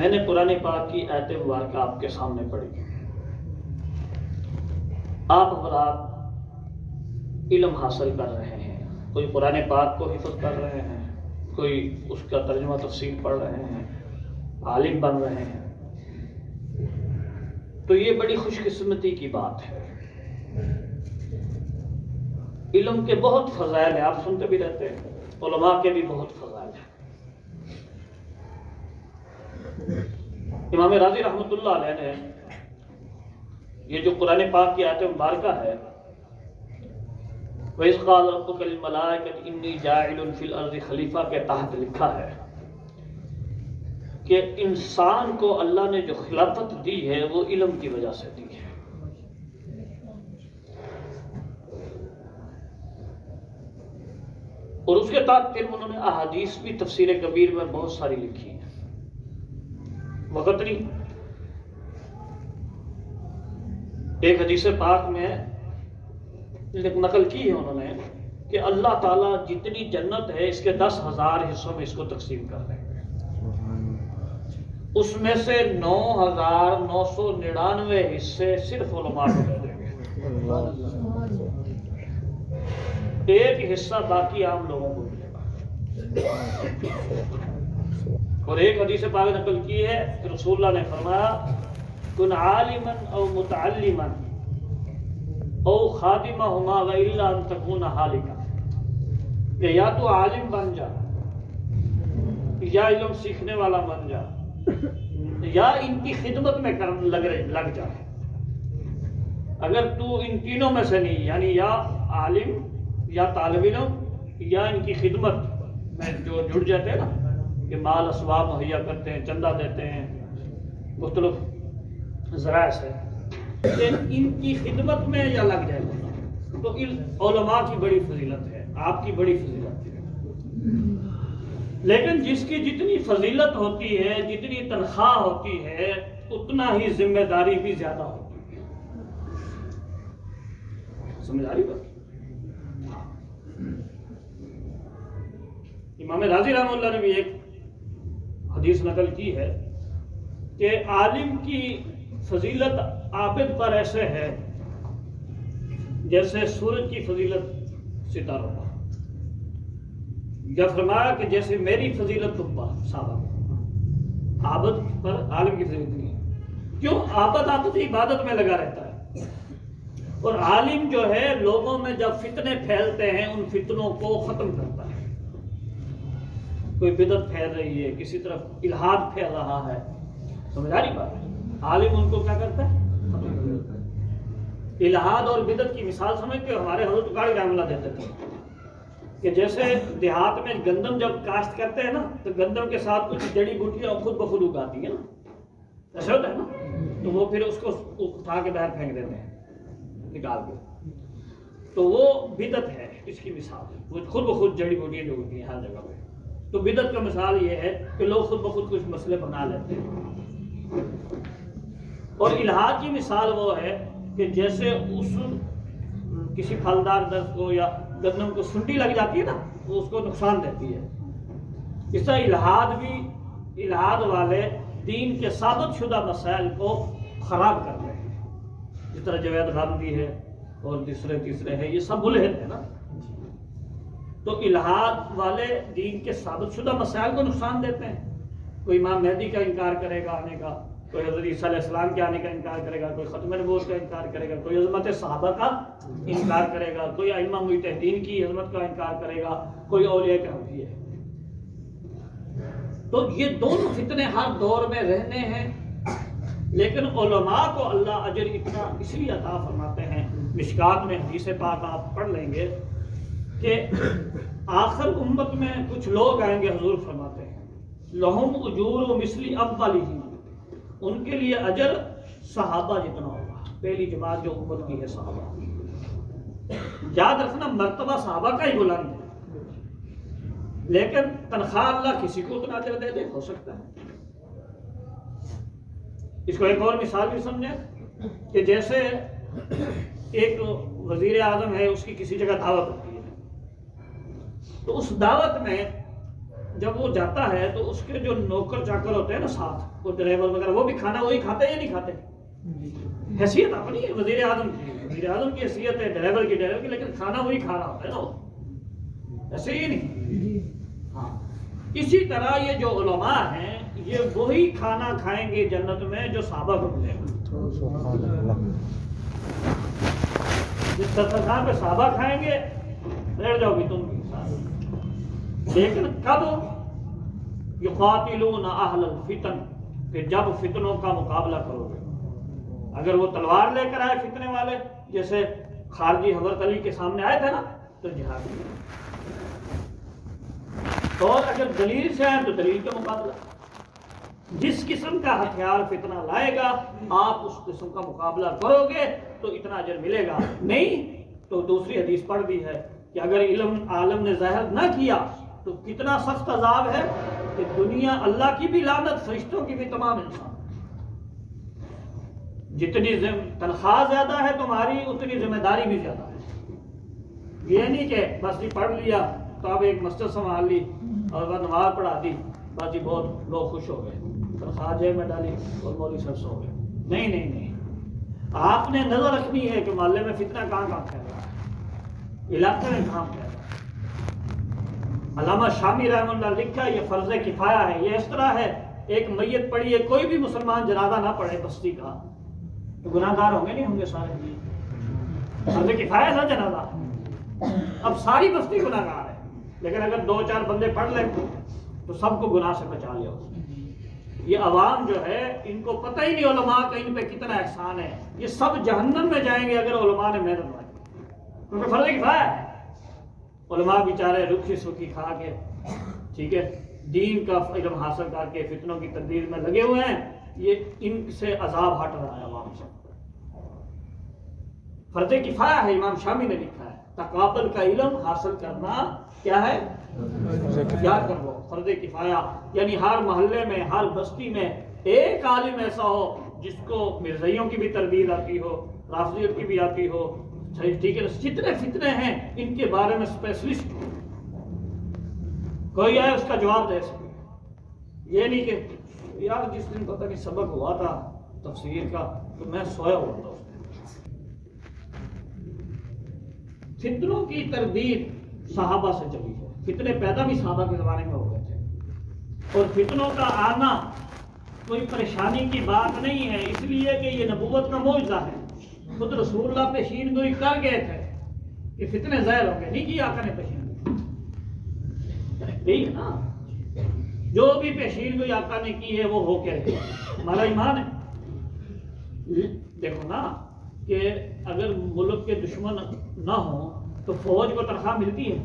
میں نے قرآن پاک کی آیت مبارکہ آپ کے سامنے پڑھی، آپ حضرات علم حاصل کر رہے ہیں، کوئی قرآن پاک کو حفظ کر رہے ہیں، کوئی اس کا ترجمہ تفسیر پڑھ رہے ہیں، عالم بن رہے ہیں، تو یہ بڑی خوش قسمتی کی بات ہے۔ علم کے بہت فضائل ہیں، آپ سنتے بھی رہتے ہیں، علماء کے بھی بہت فضائل ہیں۔ امام راضی رحمۃ اللہ علیہ نے یہ جو قرآن پاک کی آیت مبارکہ ہے، وَإِذْ قَالَ رَبُّكَ لِلْمَلَائِكَةِ إِنِّي جَاعِلٌ فِي الْأَرْضِ خلیفہ کے تحت لکھا ہے کہ انسان کو اللہ نے جو خلافت دی ہے وہ علم کی وجہ سے دی ہے۔ اور اس کے تحت پھر انہوں نے احادیث بھی تفسیر کبیر میں بہت ساری لکھی ہیں، وقت نہیں۔ ایک حدیث پاک میں نقل کی ہے انہوں نے کہ اللہ تعالیٰ جتنی جنت ہے اس کے 10,000 حصوں میں اس کو تقسیم کر دیں گے، اس میں سے 9,999 حصے صرف علماء کو دے دیں گے، ایک حصہ باقی عام لوگوں کو ملے گا۔ اور ایک حدیث پاک نقل کی ہے کہ رسول اللہ نے فرمایا کن عالما او متعلما او خادمہما والا ان تکون حالکا، کہ یا تو عالم بن جا یا علم سیکھنے والا بن جا یا ان کی خدمت میں لگ جا۔ اگر تو ان تینوں میں سے نہیں، یعنی یا عالم یا طالب علم یا ان کی خدمت میں جو جڑ جاتے ہیں نا، کہ مال اسباب مہیا کرتے ہیں، چندہ دیتے ہیں، مختلف ذرائع سے، ان کی خدمت میں یا لگ جائے گا، تو علماء کی بڑی فضیلت ہے، آپ کی بڑی فضیلت ہے۔ لیکن جس کی جتنی فضیلت ہوتی ہے، جتنی تنخواہ ہوتی ہے، اتنا ہی ذمہ داری بھی زیادہ ہوتی ہے۔ سمجھ آ رہی بات؟ امام راضی رحمہ اللہ نے بھی ایک حدیث نقل کی ہے کہ عالم کی فضیلت عابد پر ایسے ہے جیسے سورج کی فضیلت ستاروں پر، یا فرمایا کہ جیسے میری فضیلت تم پر صحابہ، عابد پر عالم کی فضیلت نہیں ہے۔ کیوں؟ عابد عبادت میں لگا رہتا ہے، اور عالم جو ہے لوگوں میں جب فتنے پھیلتے ہیں ان فتنوں کو ختم کرتا ہے۔ کوئی بدعت پھیل رہی ہے، کسی طرف الہاد پھیل رہا ہے، سمجھ آ رہی بات؟ عالم ان کو کیا کرتا ہے؟ ختم کرتا ہے۔ الہاد اور بدعت کی مثال سمجھتے ہو؟ ہمارے حضرت قاری رحمہ اللہ دیتے تھے کہ جیسے دیہات میں گندم جب کاشت کرتے ہیں نا، تو گندم کے ساتھ کچھ جڑی بوٹیاں خود بخود اگاتی ہیں نا، ایسا ہوتا ہے نا، تو وہ پھر اس کو اٹھا کے باہر پھینک دیتے ہیں نکال کے، تو وہ بدعت ہے اس کی مثال، وہ خود بخود جڑی بوٹیاں جو ہوتی ہیں ہر جگہ پہ۔ تو بدعت کا مثال یہ ہے کہ لوگ خود بخود کچھ مسئلے بنا لیتے ہیں، اور الہاد کی مثال وہ ہے کہ جیسے اس کسی پھلدار درخت کو یا گندم کو سنڈی لگ جاتی ہے نا، وہ اس کو نقصان دیتی ہے، اس طرح الہاد والے دین کے ثابت شدہ مسائل کو خراب کر رہے ہیں، جس طرح جوید غامدی ہے اور تیسرے ہیں، یہ سب ملحد ہیں نا۔ تو الہاد والے دین کے ثابت شدہ مسائل کو نقصان دیتے ہیں، کوئی امام مہدی کا انکار کرے گا آنے کا، کوئی حضرت عیسیٰ علیہ السلام کے آنے کا انکار کرے گا، کوئی ختم نبوت کا انکار کرے گا، کوئی عظمت صحابہ کا انکار کرے گا، کوئی ائمہ مجتہدین کی عظمت کا انکار کرے گا، کوئی اولیاء کرام کی ہے۔ تو یہ دونوں فتنے ہر دور میں رہنے ہیں، لیکن علماء کو اللہ اجر اتنا اس لیے عطا فرماتے ہیں۔ مشکات میں حدیث پاک آپ پڑھ لیں گے کہ آخر امت میں کچھ لوگ آئیں گے، حضور فرماتے ہیں لہم اجور مثل اولہم، ان کے لیے اجر صحابہ جتنا ہوگا، پہلی جماعت جو امت کی ہے صحابہ۔ یاد رکھنا مرتبہ صحابہ کا ہی بلند ہے، لیکن تنخواہ اللہ کسی کو اتنا اجر دے دے، ہو سکتا ہے۔ اس کو ایک اور مثال بھی سمجھیں کہ جیسے ایک وزیر اعظم ہے، اس کی کسی جگہ دعوت ہوتی ہے، تو اس دعوت میں جب وہ جاتا ہے تو اس کے جو نوکر چاکر ہوتے ہیں نا ساتھ، وہ ڈرائیور وغیرہ، وہ بھی کھانا وہی کھاتے ہیں یا نہیں کھاتے؟ حیثیت اپنی ہے وزیر اعظم کی حیثیت ہے، ڈرائیور کی، لیکن کھانا وہی کھانا ہوتا ہے نا، وہ ایسے ہی نہیں۔ ہاں اسی طرح یہ جو علماء ہیں یہ وہی کھانا کھائیں گے جنت میں جو صحابہ کو ملے گا۔ جس دسترخوان پہ صحابہ کھائیں گے بیٹھ جاؤ گی تم بھی ساتھ، لیکن کب؟ یقاتلون اہل الفتن، کہ جب فتنوں کا مقابلہ کرو گے۔ اگر وہ تلوار لے کر آئے فتنے والے، جیسے خارجی حضرت علی کے سامنے آئے تھے نا، تو جہاد کیا، اور اگر دلیل سے آئے تو دلیل کا مقابلہ۔ جس قسم کا ہتھیار فتنہ لائے گا آپ اس قسم کا مقابلہ کرو گے تو اتنا اجر ملے گا، نہیں تو دوسری حدیث پڑھ دی ہے کہ اگر علم عالم نے ظاہر نہ کیا تو کتنا سخت عذاب ہے کہ دنیا اللہ کی بھی لعنت، فرشتوں کی بھی، تمام انسان، جتنی تنخواہ زیادہ ہے تمہاری اتنی ذمہ داری بھی زیادہ ہے۔ یہ نہیں کہ بس یہ پڑھ لیا تو اب ایک مسجد سنبھال لی اور بعد نماز پڑھا دی، بس یہ بہت لوگ خوش ہو گئے، تنخواہ جیب میں ڈالی اور مولوی صاحب سو گئے۔ نہیں، آپ نے نظر رکھنی ہے کہ محلے میں فتنہ کہاں پھیل رہا ہے، علاقے میں کہاں پھیل رہا ہے۔ علامہ شامی رحمہ اللہ لکھا یہ فرض کفایہ ہے۔ یہ اس طرح ہے، ایک میت پڑی ہے، کوئی بھی مسلمان جنازہ نہ پڑھے بستی کا تو گناہ گار ہوں گے نہیں ہوں گے سارے؟ فرض کفایہ تھا جنازہ، اب ساری بستی گناہ گار ہے، لیکن اگر 2-4 بندے پڑھ لیں تو سب کو گناہ سے بچا لیا۔ یہ عوام جو ہے ان کو پتہ ہی نہیں علماء کا ان پہ کتنا احسان ہے، یہ سب جہنم میں جائیں گے اگر علماء نے محنت نہ کی، کیونکہ فرض کفایہ ہے۔ علماء بیچارے رکھی سکھی کھا کے، ٹھیک ہے، دین کا علم حاصل کر کے فتنوں کی تدبیر میں لگے ہوئے ہیں، یہ ان سے عذاب ہٹ رہا ہے عوام سے۔ فرض کفایہ ہے، امام شامی نے لکھا ہے، تقابل کا علم حاصل کرنا کیا ہے؟ یاد کر لو، فرض کفایہ یعنی ہر محلے میں، ہر بستی میں ایک عالم ایسا ہو جس کو مرزائیوں کی بھی تردید آتی ہو، رافضیت کی بھی آتی ہو، ٹھیک ہے، جتنے فتنے ہیں ان کے بارے میں اسپیشلسٹ ہو، کوئی آئے اس کا جواب دے سکے۔ یہ نہیں کہ یار جس دن پتہ نہیں سبق ہوا تھا تفسیر کا تو میں سویا ہوا تھا اس دن۔ فتنوں کی تردید صحابہ سے چلی ہے، فتنے پیدا بھی صحابہ کے زمانے میں ہو گئے تھے، اور فتنوں کا آنا کوئی پریشانی کی بات نہیں ہے، اس لیے کہ یہ نبوت کا معجزہ ہے۔ خود رسول اللہ پیشین گوئی کر گئے تھے کہ فتنے ظاہر ہوں گے، نہیں کی آقا نے پیشین گوئی، نا جو بھی پیشین گوئی آقا نے کی ہے وہ ہو کے رہے، ہمارا ایمان ہے۔ دیکھو نا کہ اگر ملک کے دشمن نہ ہوں تو فوج کو تنخواہ ملتی ہے،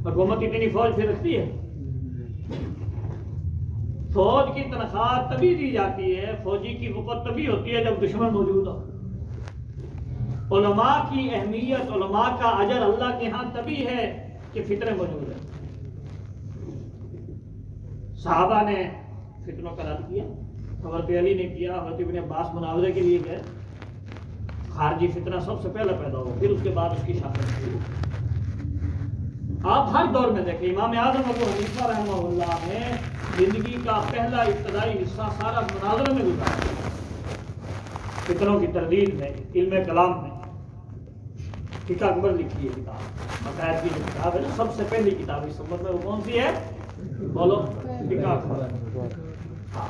حکومت اتنی فوج پھر رکھتی ہے؟ فوج کی تنخواہ تبھی دی جاتی ہے، فوجی کی وقت تبھی ہوتی ہے جب دشمن موجود ہو۔ علماء کی اہمیت، علماء کا اجر اللہ کے ہاں تبھی ہے کہ فتنے موجود ہیں۔ صحابہ نے فتنوں کا رد کیا، حضرت علی نے کیا، حضرت ابن عباس مناظرے کے لیے گئے، خارجی فتنہ سب سے پہلے پیدا ہو، پھر اس کے بعد اس کی شاخت ہوئی۔ آپ ہر دور میں دیکھیں، امام اعظم ابو حنیفہ رحمہ اللہ نے زندگی کا پہلا ابتدائی حصہ سارا مناظرے میں گزارا، فتنوں کی تردید میں، علم کلام میں۔ فقہ اکبر لکھی ہے کتاب، عقائد کی جو کتاب ہے نا، سب سے پہلی کتاب اس امت میں وہ کون سی ہے؟ بولو، فقہ اکبر۔ ہاں،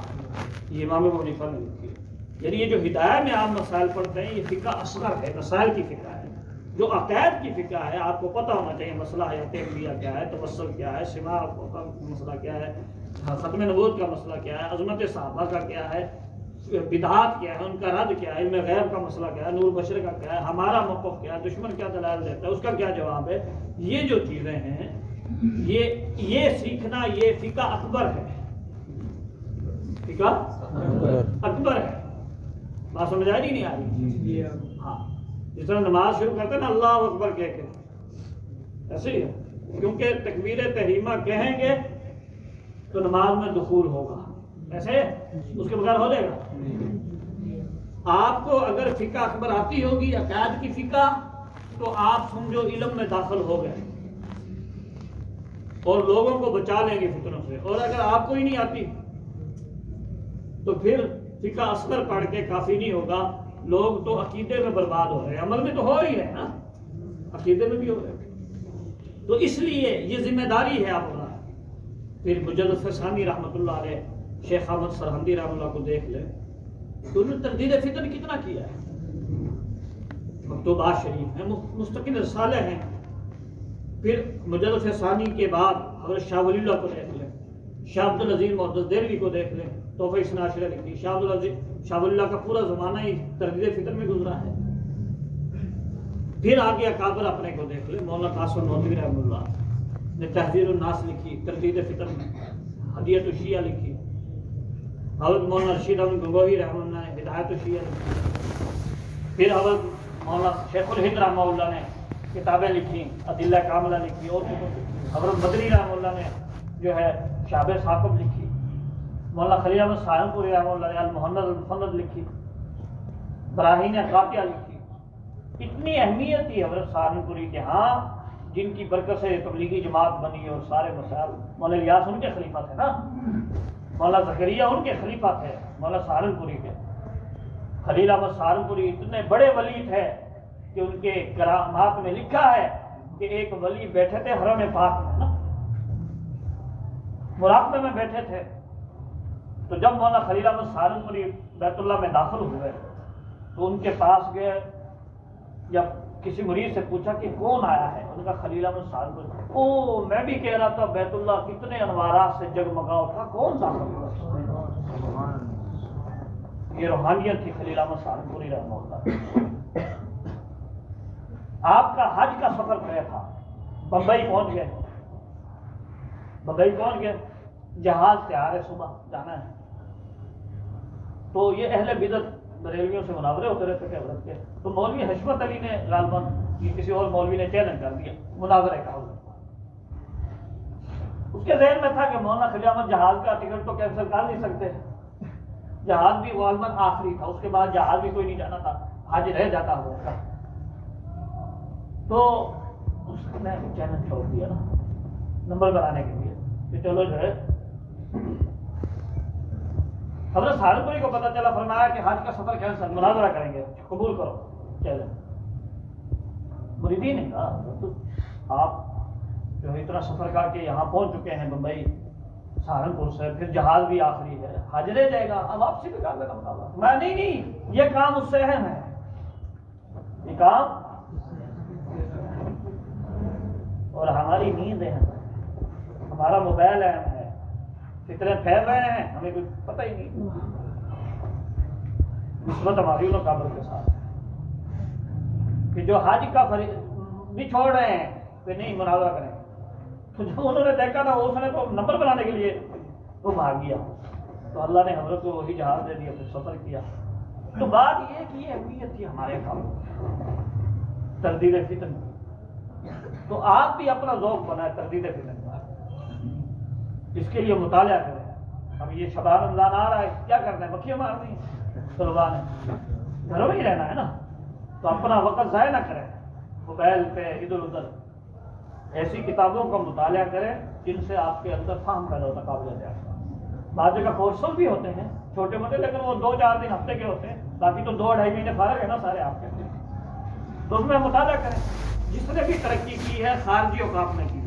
یہ امام ابو حنیفہ نے لکھی ہے۔ یعنی یہ جو ہدایہ میں آپ مسائل پڑھتے ہیں یہ فقہ اصغر ہے، مسائل کی فقہ ہے۔ جو عقائد کی فقہ ہے آپ کو پتہ ہونا چاہیے، مسئلہ حیات انبیاء کیا ہے، توسل کیا ہے، سماع کا مسئلہ کیا ہے، ختم نبوت کا مسئلہ کیا ہے، عظمت صحابہ کا کیا ہے، بدعات کیا ہے، ان کا رد کیا ہے، علم غیب کا مسئلہ کیا ہے، نور بشر کا کیا ہے، ہمارا موقف کیا ہے، دشمن کیا دلائل دیتا ہے، اس کا کیا جواب ہے۔ یہ جو چیزیں ہیں یہ سیکھنا یہ فقہ اکبر ہے، فقہ اکبر ہے۔ بات سمجھ آ رہی نہیں آ رہی؟ ہاں، جس طرح نماز شروع کرتے ہیں نا اللہ اکبر کہہ کے، ایسے ہی ہے، کیونکہ تکبیر تحریمہ کہیں گے تو نماز میں دخول ہوگا، ایسے اس کے بغیر ہو جائے گا۔ آپ کو اگر فقہ اکبر آتی ہوگی عقائد کی فقہ تو آپ سمجھو علم میں داخل ہو گئے، اور لوگوں کو بچا لیں گے فتنوں سے. اور اگر آپ کو ہی نہیں آتی تو پھر فقہ اصغر پڑھ کے کافی نہیں ہوگا. لوگ تو عقیدے میں برباد ہو رہے ہیں, عمل میں تو ہو ہی رہے نا, عقیدے میں بھی ہو رہے ہیں. تو اس لیے یہ ذمہ داری ہے آپ. پھر مجدد فسانی رحمۃ اللہ علیہ, شیخ احمد سرہندی رحمۃ اللہ کو دیکھ لیں تو انہوں نے تردید فتن کتنا کیا ہے. مکتوبات شریف ہیں, مستقل رسالے ہیں. پھر مجدد فسانی کے بعد حضرت شاہ ولی اللہ کو دیکھ لیں, شاہ عبد العزیز محدث دہلوی کو دیکھ لیں, تحفہ اثنا عشریہ لکھی. شاہ ولی اللہ کا پورا زمانہ ہی تردید فتن میں گزرا ہے. پھر آگے اکابر اپنے کو دیکھ لیں, مولانا قاسم نوتوی رحمۃ اللہ نے تحذیر الناس لکھی, تردید فتن میں ہدیت الشیعہ لکھی. حضرت مولانا رشید احمد گنگوہی رحمۃ اللہ نے ہدایت الشیعہ لکھی. پھر حضرت مولانا شیخ الہند رحمہ اللہ نے کتابیں لکھی, ادلہ کاملہ لکھی. اور حضرت مدنی رحمہ اللہ نے جو ہے شعب ثاقب لکھی. مولانا خلیل احمد سہارنپوری رحمہ اللہ نے المحند المفند لکھی. براہین قاطعہ لکھی. اتنی اہمیت تھی حضرت سہارنپوری کے ہاں, جن کی برکت سے تبلیغی جماعت بنی اور سارے مسائل. مولانا الیاس ان کے خلیفہ تھے نا, مولانا زکریا ان کے خلیفہ تھے, مولانا سہارنپوری کے. خلیل احمد سہارنپوری اتنے بڑے ولی تھے کہ ان کے کرامات میں لکھا ہے کہ ایک ولی بیٹھے تھے حرم پاک میں نا, مراقبے میں بیٹھے تھے. تو جب مولانا خلیل احمد سہارنپوری بیت اللہ میں داخل ہوئے تو ان کے پاس گئے. جب کسی مریض سے پوچھا کہ کون آیا ہے, ان کا خلیل احمد سہارنپوری. او میں بھی کہہ رہا تھا بیت اللہ کتنے انوارات سے جگمگا اٹھا, کون سا یہ روحانیت تھی خلیل احمد سہارنپوری رحمہ اللہ. آپ کا حج کا سفر طے تھا, بمبئی پہنچ گئے. بمبئی پہنچ گئے, جہاز تیار ہے, صبح جانا ہے. تو یہ اہل بدعت بریلویوں سے مناظرے ہوتے رہتے تھے حضرت کے. تو مولوی حشمت علی نے غالباً کسی اور مولوی نے چیلنج کر دیا مناظرے کا. اس کے ذہن میں تھا کہ مولانا خلیل احمد جہاز کا ٹکٹ تو کینسل کر نہیں سکتے, جہاز بھی غالباً آخری تھا, اس کے بعد جہاز بھی کوئی نہیں جانا تھا, حج رہ جاتا ہوگا. تو اس نے چیلنج چھوڑ دیا نا نمبر بنانے کے لیے کہ چلو جو ہے. حضرت سہارنپوری کو پتہ چلا, فرمایا کہ حج کا سفر کینسل, مناظرہ کریں گے, قبول کرو چیلنج. مریدین نے کہا آپ جو اتنا سفر کر کے یہاں پہنچ چکے ہیں بمبئی سہارنپور سے, پھر جہاز بھی آخری ہے, حج رہ جائے گا, اب واپسی بھی کر لینا ہوگا. میں نہیں, یہ کام اس سے اہم ہے, یہ کام اور ہماری نیند اہم ہے, ہمارا موبائل اہم ہے, فتنے پھیل رہے ہیں ہمیں کوئی پتہ ہی نہیں. نسبت ہماری انہوں کابل کے ساتھ کہ جو حج کا بھی چھوڑ رہے ہیں کہ نہیں مناظرہ کریں. تو جو انہوں نے دیکھا تھا اس نے تو نمبر بنانے کے لیے وہ بھاگ گیا. تو اللہ نے حضرت کو وہی جہاز دے دیا, پھر سفر کیا. تو بات یہ کہ یہ اہمیت تھی ہمارے کام تردید فتن. تو آپ بھی اپنا ذوق بنائے تردید فتن کا, اس کے لیے مطالعہ کریں. اب یہ شبان رمضان آ رہا ہے, کیا کرنا ہے, مکھیاں مارنی, طلباء نے گھروں میں ہی رہنا ہے نا. تو اپنا وقت ضائع نہ کریں موبائل پہ ادھر ادھر. ایسی کتابوں کا مطالعہ کریں جن سے آپ کے اندر فہم پیدا ہوتا, قابلیت ہے. بعض جگہ کورسز بھی ہوتے ہیں چھوٹے موٹے, لیکن وہ 2-4 دن ہفتے کے ہوتے ہیں, باقی تو 2-2.5 مہینے فارغ ہے نا سارے آپ کے. تو اس میں مطالعہ کریں. جس نے بھی ترقی کی ہے خارجی اوقاف نے کی